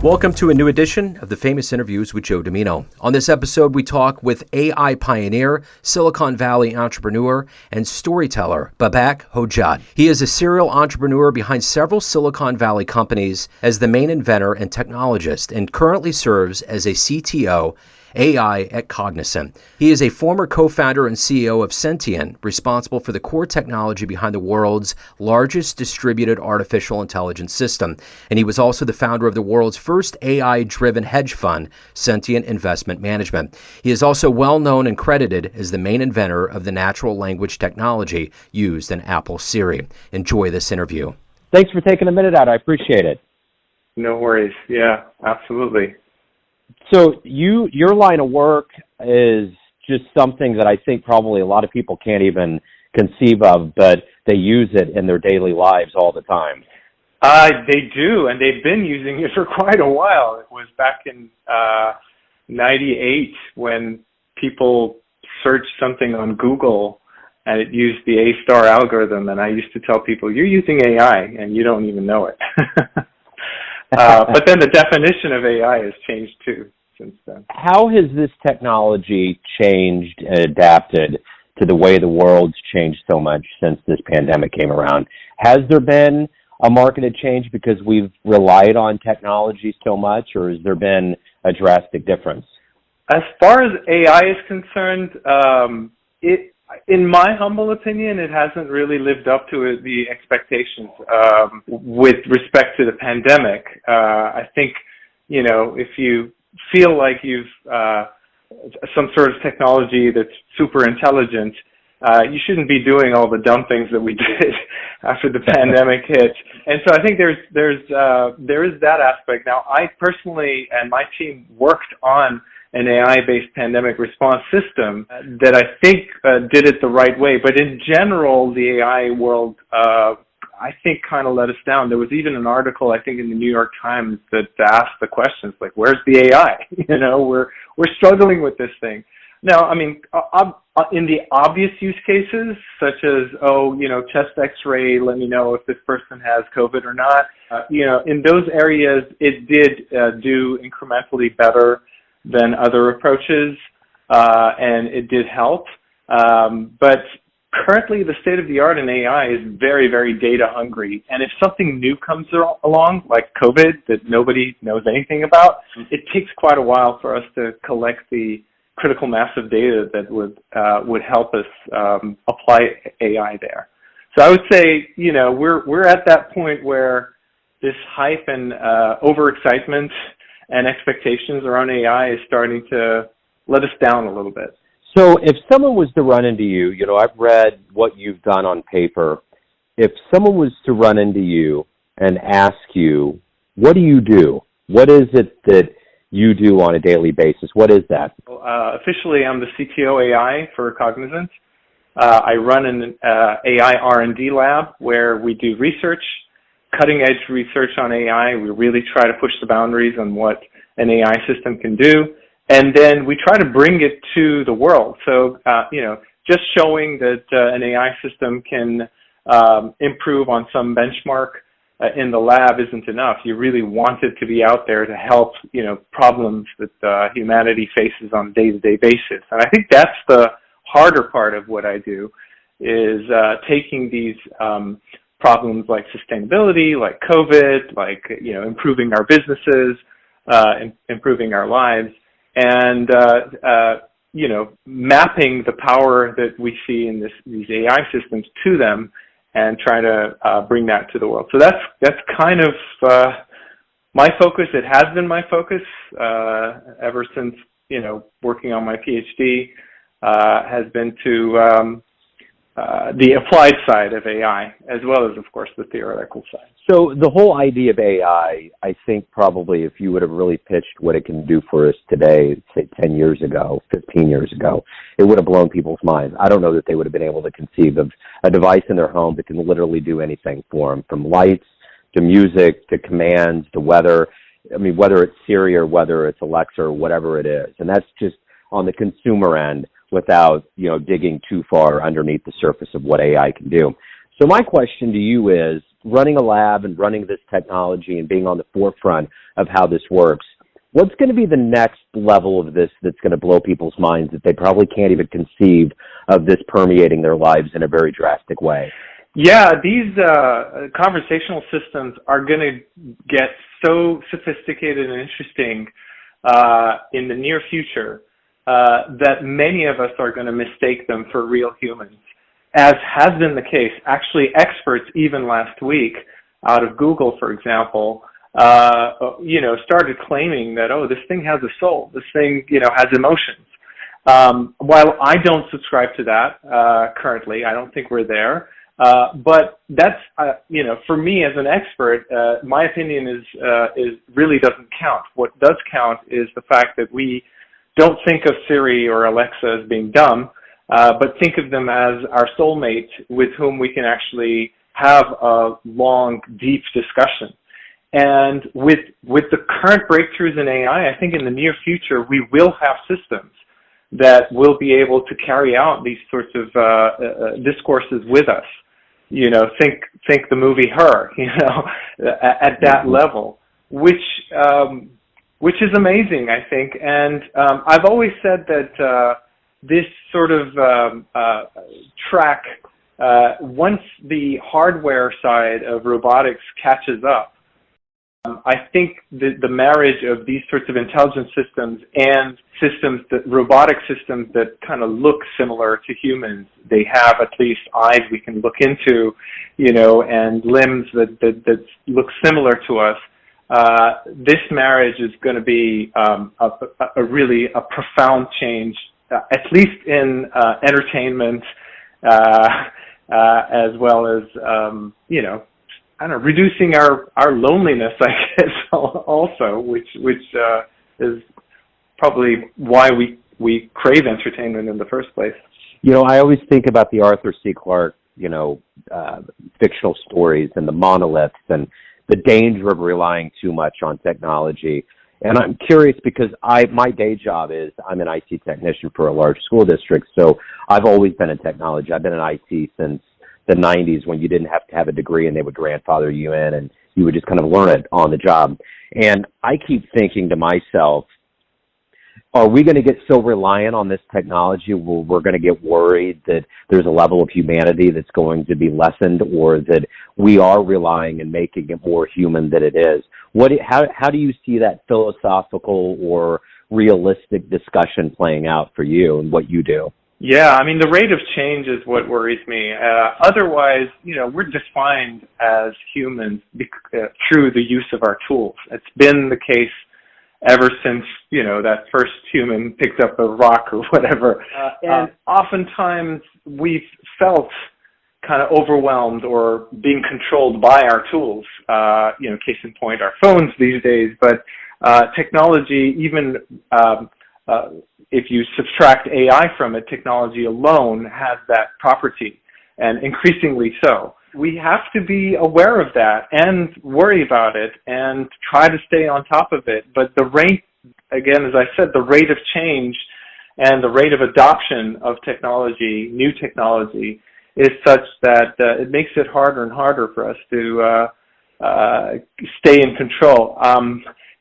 Welcome to a new edition of the Famous Interviews with Joe Dimino. On this episode, we talk with AI pioneer, Silicon Valley entrepreneur, and storyteller Babak Hodjat. He is a serial entrepreneur behind several Silicon Valley companies as the main inventor and technologist, and currently serves as a CTO AI at Cognizant. He is a former co-founder and CEO of Sentient, responsible for the core technology behind the world's largest distributed artificial intelligence system. And he was also the founder of the world's first AI-driven hedge fund, Sentient Investment Management. He is also well known and credited as the main inventor of the natural language technology used in Apple Siri. Enjoy this interview. Thanks for taking a minute out. I appreciate it. No worries. Yeah, absolutely. So your line of work is just something that I think probably a lot of people can't even conceive of, but they use it in their daily lives all the time. They do, and they've been using it for quite a while. It was back in '98 when people searched something on Google and it used the A-star algorithm, and I used to tell people, you're using AI and you don't even know it. But then the definition of AI has changed too since then. How has this technology changed and adapted to the way the world's changed so much since this pandemic came around? Has there been a marketed change because we've relied on technology so much, or has there been a drastic difference? As far as AI is concerned, in my humble opinion, it hasn't really lived up to the expectations with respect to the pandemic. I think, if you feel like you've some sort of technology that's super intelligent, you shouldn't be doing all the dumb things that we did after the pandemic hit. And so I think there is that aspect. Now, I personally and my team worked on an AI-based pandemic response system that I think did it the right way. But in general, the AI world, I think, kind of let us down. There was even an article, I think, in the New York Times that asked the questions like, "Where's the AI?" We're struggling with this thing. Now, I mean, in the obvious use cases, such as chest X-ray, let me know if this person has COVID or not. In those areas, it did do incrementally better than other approaches, and it did help. But currently, the state of the art in AI is very, very data hungry. And if something new comes along, like COVID, that nobody knows anything about, it takes quite a while for us to collect the critical mass of data that would help us apply AI there. So I would say, we're at that point where this hype and overexcitement and expectations around AI is starting to let us down a little bit. So if someone was to run into you, I've read what you've done on paper. If someone was to run into you and ask you, what do you do? What is it that you do on a daily basis? What is that? Officially, I'm the CTO AI for Cognizant. I run an AI R&D lab where we do research, cutting-edge research on AI. We really try to push the boundaries on what an AI system can do. And then we try to bring it to the world. So, just showing that an AI system can improve on some benchmark in the lab isn't enough. You really want it to be out there to help, problems that humanity faces on a day-to-day basis. And I think that's the harder part of what I do, is taking these problems like sustainability, like COVID, like, improving our businesses, improving our lives, and, mapping the power that we see in these AI systems to them and try to bring that to the world. So that's kind of my focus. It has been my focus ever since, working on my PhD, has been to the applied side of AI, as well as, of course, the theoretical side. So the whole idea of AI, I think probably if you would have really pitched what it can do for us today, say 10 years ago, 15 years ago, it would have blown people's minds. I don't know that they would have been able to conceive of a device in their home that can literally do anything for them, from lights to music to commands to weather. I mean, whether it's Siri or whether it's Alexa or whatever it is. And that's just on the consumer end without, digging too far underneath the surface of what AI can do. So my question to you is, running a lab and running this technology and being on the forefront of how this works, what's going to be the next level of this that's going to blow people's minds that they probably can't even conceive of this permeating their lives in a very drastic way? Yeah, these conversational systems are going to get so sophisticated and interesting in the near future that many of us are going to mistake them for real humans, as has been the case. Actually, experts even last week out of Google, for example, started claiming that, oh, this thing has a soul, this thing, has emotions. While I don't subscribe to that currently, I don't think we're there. But that's, for me as an expert, my opinion is really doesn't count. What does count is the fact that we don't think of Siri or Alexa as being dumb, but think of them as our soulmates with whom we can actually have a long, deep discussion. And with the current breakthroughs in AI, I think in the near future, we will have systems that will be able to carry out these sorts of discourses with us. Think the movie Her, at that level, which is amazing, I think. And I've always said that this sort of track, once the hardware side of robotics catches up, I think the marriage of these sorts of intelligence systems and robotic systems that kind of look similar to humans, they have at least eyes we can look into, and limbs that look similar to us. This marriage is going to be a really profound change, at least in entertainment, as well as, reducing our loneliness, I guess, also, which is probably why we crave entertainment in the first place. I always think about the Arthur C. Clarke, fictional stories and the monoliths and the danger of relying too much on technology. And I'm curious because my day job is I'm an IT technician for a large school district, so I've always been in technology. I've been in IT since the 90s when you didn't have to have a degree and they would grandfather you in and you would just kind of learn it on the job. And I keep thinking to myself, are we going to get so reliant on this technology where we're going to get worried that there's a level of humanity that's going to be lessened, or that we are relying and making it more human than it is? How do you see that philosophical or realistic discussion playing out for you and what you do? Yeah, the rate of change is what worries me. Otherwise, we're defined as humans through the use of our tools. It's been the case ever since, that first human picked up a rock or whatever. And oftentimes we've felt kind of overwhelmed or being controlled by our tools. Case in point, our phones these days. But technology, even if you subtract AI from it, technology alone has that property, and increasingly so. We have to be aware of that and worry about it and try to stay on top of it. But the rate, again, as I said, the rate of change and the rate of adoption of technology, new technology, is such that it makes it harder and harder for us to stay in control.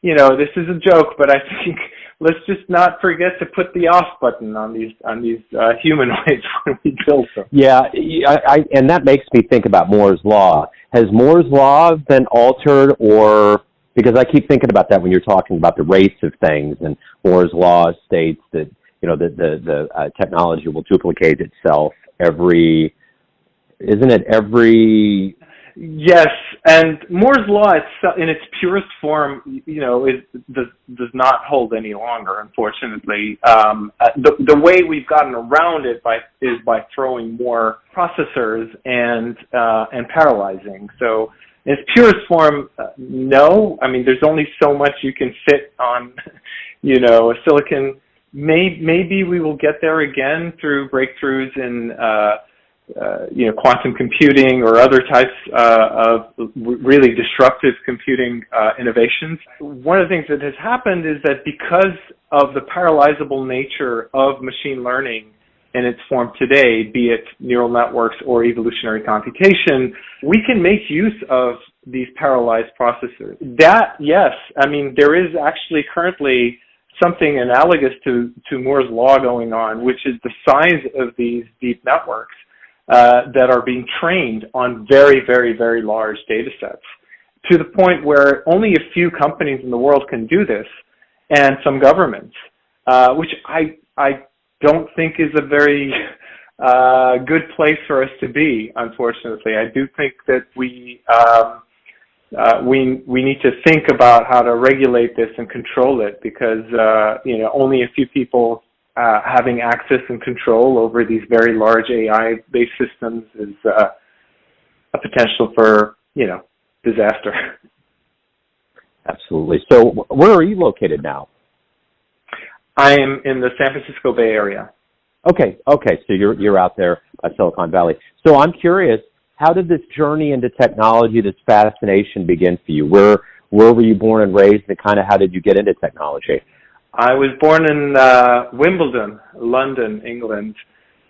This is a joke, but I think let's just not forget to put the off button on these humanoids when we build them. Yeah, and that makes me think about Moore's Law. Has Moore's Law been altered, or because I keep thinking about that when you're talking about the rates of things, and Moore's Law states that the technology will duplicate itself every. Yes, and Moore's Law itself, in its purest form, does not hold any longer, unfortunately. The way we've gotten around it is by throwing more processors and parallelizing. So, in its purest form, no. There's only so much you can fit on, a silicon. Maybe we will get there again through breakthroughs in quantum computing or other types of really disruptive computing innovations. One of the things that has happened is that because of the parallelizable nature of machine learning, in its form today, be it neural networks or evolutionary computation, we can make use of these parallelized processors. That, yes, I mean, there is actually currently something analogous to Moore's law going on, which is the size of these deep networks that are being trained on very, very, very large data sets, to the point where only a few companies in the world can do this, and some governments, which I don't think is a very good place for us to be, unfortunately. I do think that we need to think about how to regulate this and control it, because only a few people having access and control over these very large AI-based systems is a potential for disaster. Absolutely. So where are you located now? I am in the San Francisco Bay Area. Okay. So you're out there at Silicon Valley. So I'm curious, how did this journey into technology, this fascination begin for you? Where were you born and raised, and kind of how did you get into technology? I was born in Wimbledon, London, England,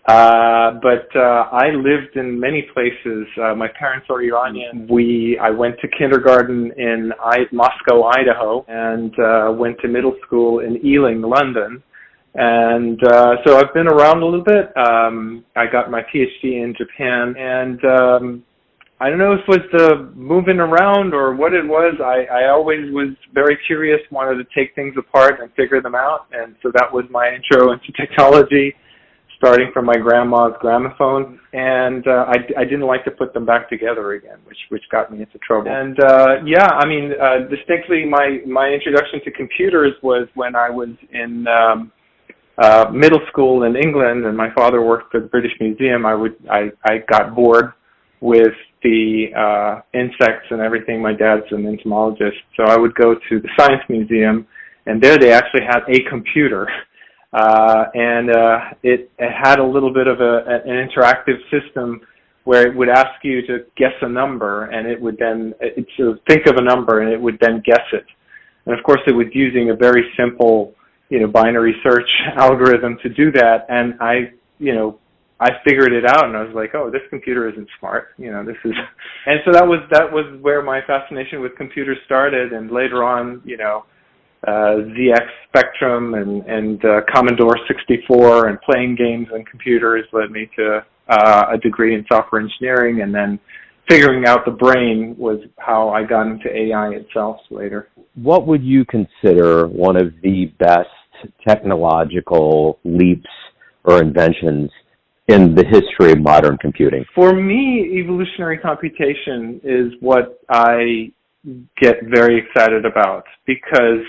but I lived in many places. My parents are Iranian. I went to kindergarten in Moscow, Idaho, and went to middle school in Ealing, London. And so I've been around a little bit. I got my PhD in Japan, and I don't know if it was the moving around or what it was. I always was very curious, wanted to take things apart and figure them out, and so that was my intro into technology, starting from my grandma's gramophone, and I didn't like to put them back together again, which got me into trouble. And distinctly, my introduction to computers was when I was in middle school in England, and my father worked for the British Museum. I got bored with the insects and everything. My dad's an entomologist, so I would go to the Science Museum, and there they actually had a computer, and it had a little bit of an interactive system where it would ask you to guess a number, and it would then think of a number, and it would then guess it. And of course, it was using a very simple, binary search algorithm to do that, and I figured it out, and I was like, oh, this computer isn't smart. This is, and so that was where my fascination with computers started, and later on, ZX Spectrum and Commodore 64 and playing games on computers led me to a degree in software engineering, and then figuring out the brain was how I got into AI itself later. What would you consider one of the best technological leaps or inventions in the history of modern computing? For me, evolutionary computation is what I get very excited about, because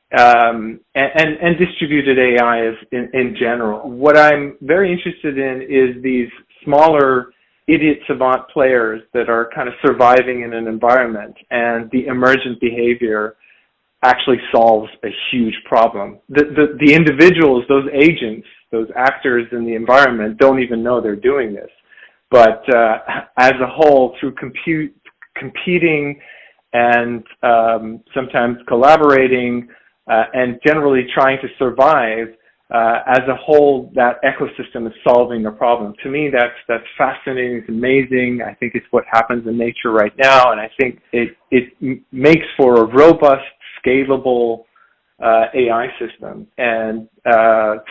and distributed AI is in general. What I'm very interested in is these smaller idiot savant players that are kind of surviving in an environment, and the emergent behavior actually solves a huge problem. The individuals, those agents, those actors in the environment don't even know they're doing this. But as a whole, through competing and sometimes collaborating and generally trying to survive, as a whole, that ecosystem is solving a problem. To me, that's fascinating. It's amazing. I think it's what happens in nature right now, and I think it makes for a robust, scalable AI system. And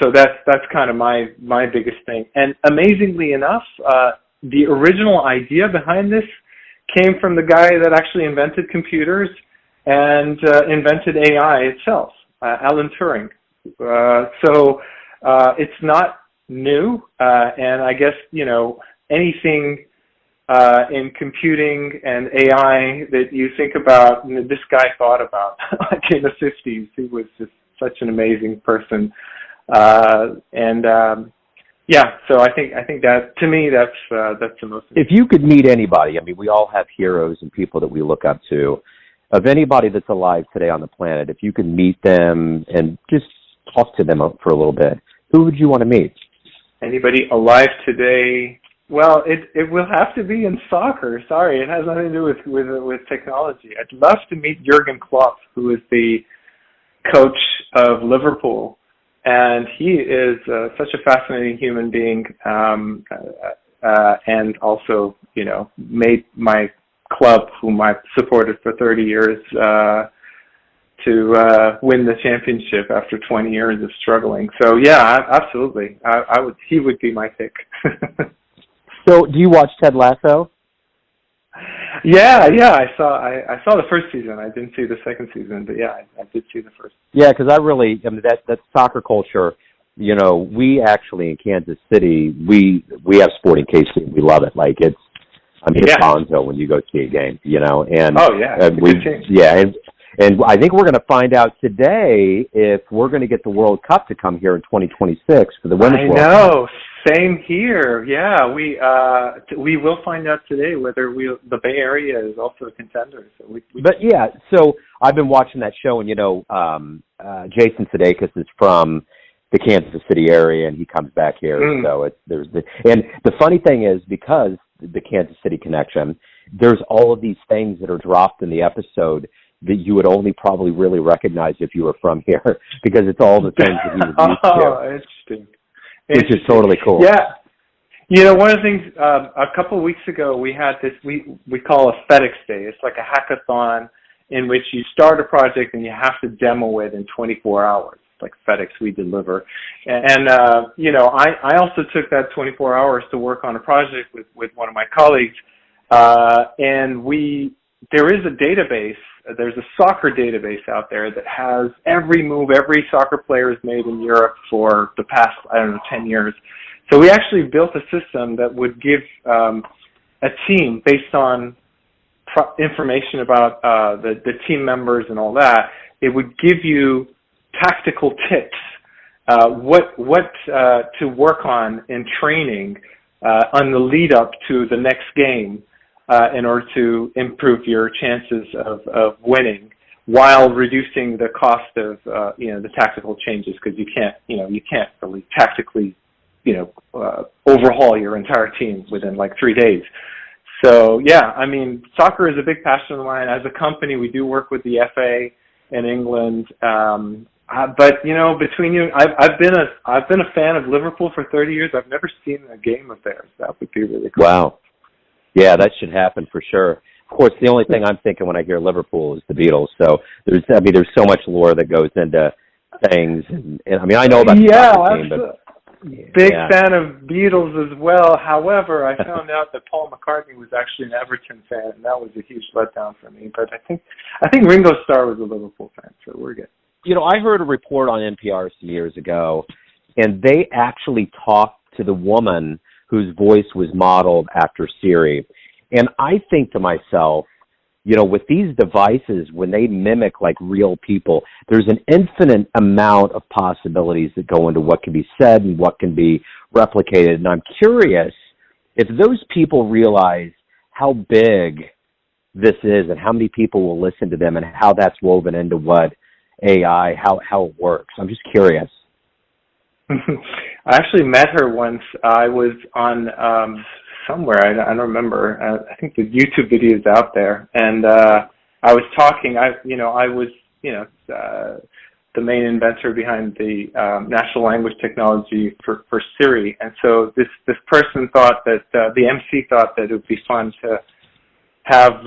so that's kind of my biggest thing. And amazingly enough, the original idea behind this came from the guy that actually invented computers and invented AI itself, Alan Turing. So it's not new, and I guess, anything in computing and AI that you think about, this guy thought about like in the 50s. He was just such an amazing person. So I think that, to me, that's the most. If you could meet anybody, I mean, we all have heroes and people that we look up to. Of anybody that's alive today on the planet, if you could meet them and just talk to them for a little bit, who would you want to meet? Anybody alive today? Well, it will have to be in soccer. Sorry, it has nothing to do with technology. I'd love to meet Jurgen Klopp, who is the coach of Liverpool, And he is such a fascinating human being, and also, made my club, whom I've supported for 30 years, to win the championship after 20 years of struggling. So yeah, absolutely. He would be my pick. So, do you watch Ted Lasso? Yeah, I saw the first season. I didn't see the second season, but yeah, I did see the first. Yeah, because I mean, that soccer culture. We actually in Kansas City, we have Sporting KC. We love it. Like it's bonzo when you go see a game. And oh yeah, and I think we're going to find out today if we're going to get the World Cup to come here in 2026 for the Women's World Cup. I know. Same here. Yeah, we will find out today whether the Bay Area is also a contender. So But yeah, so I've been watching that show, and Jason Sudeikis is from the Kansas City area, and he comes back here. So and the funny thing is, because the Kansas City connection, there's all of these things that are dropped in the episode that you would only probably really recognize if you were from here, because it's all the things that he was used to. Oh, interesting. Which is totally cool. Yeah. One of the things, a couple of weeks ago, we had this, we call a FedEx Day. It's like a hackathon in which you start a project and you have to demo it in 24 hours. Like FedEx, we deliver. And I also took that 24 hours to work on a project with one of my colleagues. And there is a database, there's a soccer database out there that has every move every soccer player has made in Europe for the past, 10 years. So we actually built a system that would give a team, based on information about the team members and all that, it would give you tactical tips, what to work on in training on the lead up to the next game, in order to improve your chances of winning, while reducing the cost of the tactical changes, because you can't really tactically overhaul your entire team within like 3 days. So yeah, soccer is a big passion of mine. As a company, we do work with the FA in England. But between you, I've been a fan of Liverpool for 30 years. I've never seen a game of theirs. That would be really cool. Wow. Yeah, that should happen for sure. Of course, the only thing I'm thinking when I hear Liverpool is the Beatles. So there's so much lore that goes into things. And I know about the soccer team, but big fan of Beatles as well. However, I found out that Paul McCartney was actually an Everton fan, and that was a huge letdown for me. But I think Ringo Starr was a Liverpool fan, so we're good. I heard a report on NPR some years ago, and they actually talked to the woman whose voice was modeled after Siri. And I think to myself, with these devices, when they mimic like real people, there's an infinite amount of possibilities that go into what can be said and what can be replicated. And I'm curious if those people realize how big this is and how many people will listen to them and how that's woven into what AI, how it works. I'm just curious. I actually met her once. I was on somewhere, I don't remember. I think the YouTube video is out there, and I was talking. I was the main inventor behind the natural language technology for Siri, and so this person thought that the MC thought that it would be fun to have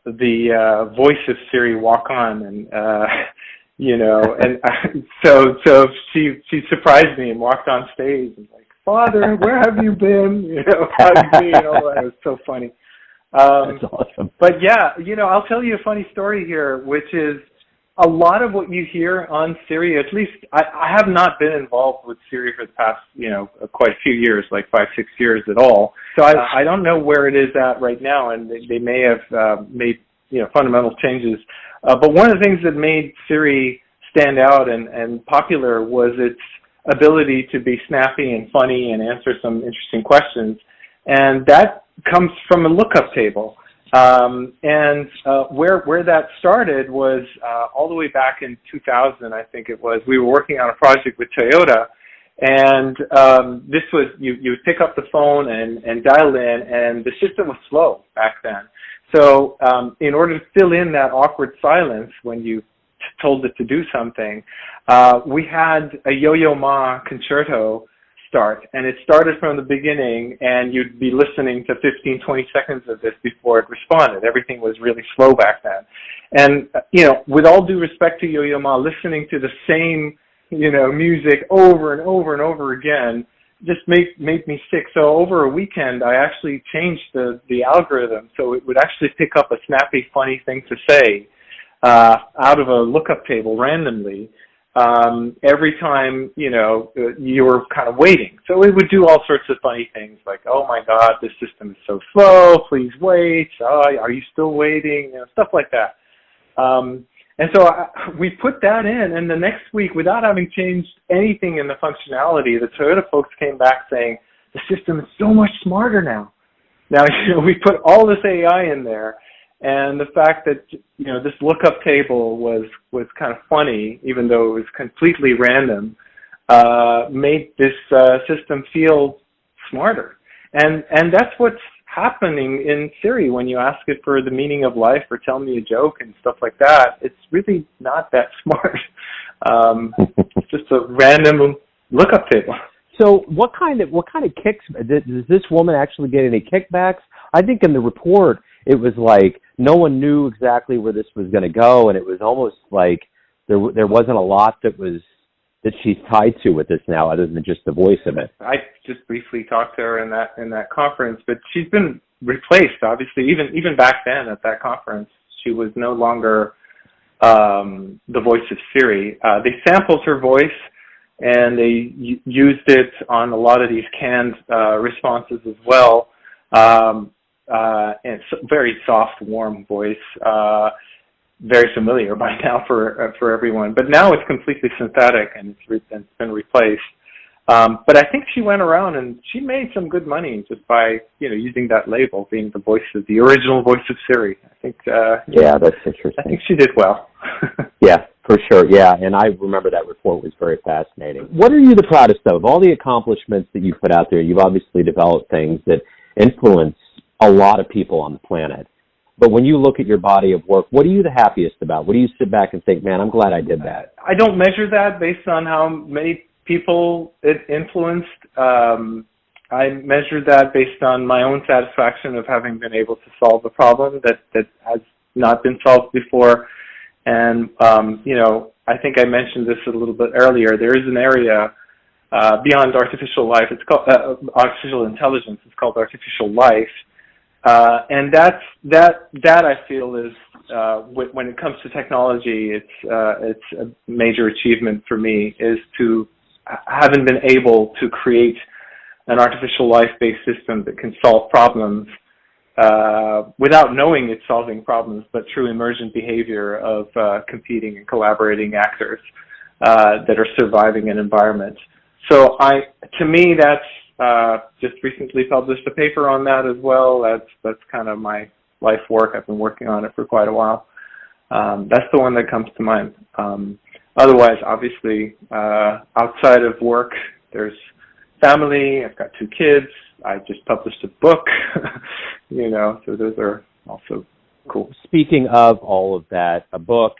the voice of Siri walk on, and so she surprised me and walked on stage and like, "Father, where have you been?" Hugged me and all that. It was so funny. That's awesome. But yeah, I'll tell you a funny story here, which is a lot of what you hear on Siri, at least I have not been involved with Siri for the past, quite a few years, like 5-6 years at all. So I don't know where it is at right now, and they may have made, fundamental changes. But one of the things that made Siri stand out and popular was its ability to be snappy and funny and answer some interesting questions. And that comes from a lookup table. Where that started was all the way back in 2000, I think it was. We were working on a project with Toyota, and this was, you would pick up the phone and dial in, and the system was slow back then. So in order to fill in that awkward silence when you told it to do something. We had a Yo-Yo Ma concerto start, and it started from the beginning, and you'd be listening to 15, 20 seconds of this before it responded. Everything was really slow back then. And, with all due respect to Yo-Yo Ma, listening to the same, music over and over and over again just made me sick. So over a weekend, I actually changed the algorithm so it would actually pick up a snappy, funny thing to say out of a lookup table randomly. Every time, you were kind of waiting. So it would do all sorts of funny things like, oh my God, this system is so slow, please wait, are you still waiting, stuff like that. And so we put that in, and the next week, without having changed anything in the functionality, the Toyota folks came back saying, the system is so much smarter now. Now, we put all this AI in there, and the fact that, this lookup table was kind of funny, even though it was completely random, made this system feel smarter. And that's what's happening in Siri when you ask it for the meaning of life or tell me a joke and stuff like that. It's really not that smart. It's just a random lookup table. So what kind of kicks, does this woman actually get any kickbacks? I think in the report, it was like no one knew exactly where this was going to go, and it was almost like there wasn't a lot that she's tied to with this now, other than just the voice of it. I just briefly talked to her in that conference, but she's been replaced. Obviously, even back then at that conference, she was no longer the voice of Siri. They sampled her voice, and they used it on a lot of these canned responses as well. And it's a very soft, warm voice. Very familiar by now for everyone, but now it's completely synthetic and it's been replaced. But I think she went around and she made some good money just by using that label, being the original voice of Siri. I think that's interesting. I think she did well. Yeah, for sure. Yeah, and I remember that report was very fascinating. What are you the proudest of all the accomplishments that you've put out there? You've obviously developed things that influence a lot of people on the planet. But when you look at your body of work, what are you the happiest about? What do you sit back and think, man, I'm glad I did that? I don't measure that based on how many people it influenced. I measure that based on my own satisfaction of having been able to solve a problem that has not been solved before. And, I think I mentioned this a little bit earlier. There is an area beyond artificial life. It's called artificial intelligence. It's called artificial life. And that I feel is when it comes to technology, it's a major achievement for me, is to having been able to create an artificial life-based system that can solve problems without knowing it's solving problems, but through emergent behavior of competing and collaborating actors that are surviving an environment. So to me, that's just recently published a paper on that as well. That's kind of my life work. I've been working on it for quite a while. That's the one that comes to mind. Otherwise, obviously, outside of work, there's family. I've got 2 kids. I just published a book, so those are also cool. Speaking of all of that, a book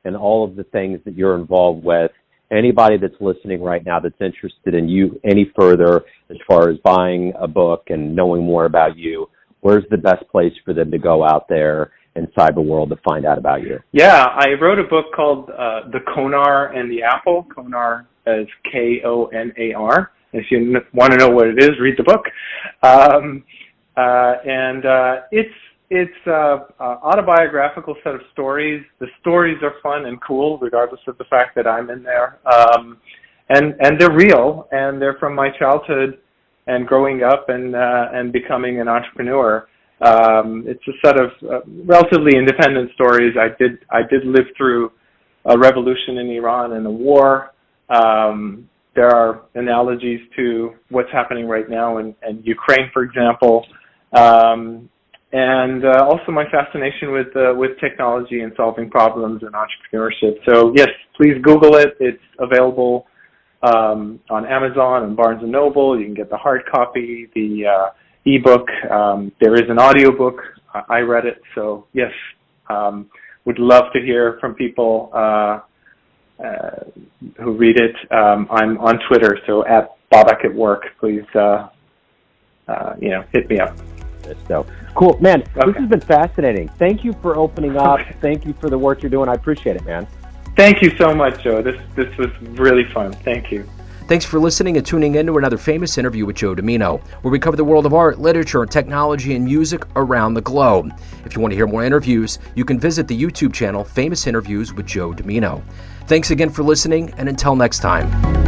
and all of the things that you're involved with, anybody that's listening right now that's interested in you any further as far as buying a book and knowing more about you, where's the best place for them to go out there in cyber world to find out about you? Yeah, I wrote a book called The Konar and the Apple. Konar is Konar. If you want to know what it is, read the book. It's an autobiographical set of stories. The stories are fun and cool, regardless of the fact that I'm in there. And they're real, and they're from my childhood and growing up and becoming an entrepreneur. It's a set of relatively independent stories. I did live through a revolution in Iran and a war. There are analogies to what's happening right now in Ukraine, for example. And also my fascination with technology and solving problems and entrepreneurship. So yes, please Google it. It's available on Amazon and Barnes & Noble. You can get the hard copy, the ebook. There is an audiobook. I read it. So yes, would love to hear from people who read it. I'm on Twitter, so at Babak at Work. Please, hit me up. So cool, man. Okay. This has been fascinating. Thank you for opening up. Okay. Thank you for the work you're doing. I appreciate it, man. Thank you so much, Joe. This was really fun. Thank you. Thanks for listening and tuning in to another famous interview with Joe Dimino, where we cover the world of art, literature, technology, and music around the globe. If you want to hear more interviews, you can visit the YouTube channel Famous Interviews with Joe Dimino. Thanks again for listening, and until next time.